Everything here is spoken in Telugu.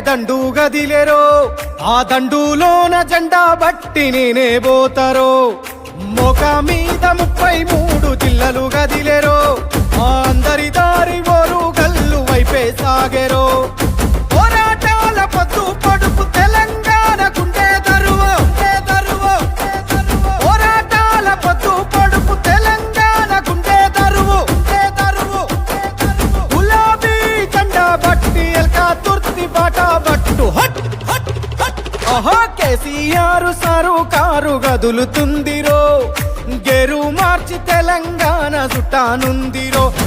దండు గదిలేరో ఆ దండులోన జెండా బట్టి నేనే పోతారో మొక మీద 33 జిల్లలు గదిలేరో అందరి దారి ఓరు గల్లు వైపే సాగెరో పోరాటాల పొద్దు పొడుపు తెలంగాణ గుండె దరువు పోరాటాల పొద్దు పొడుపు తెలంగాణ గుండె దరువు గులాబీ జెండా బట్టి ఎల్కా తుర్తి బాట బట్టు హట్ హట్ హట్ ఆహా కేసీఆర్ సారు కారు గదులుతుందిరో గెరు మార్చి తెలంగాణ చుట్టానుందిరో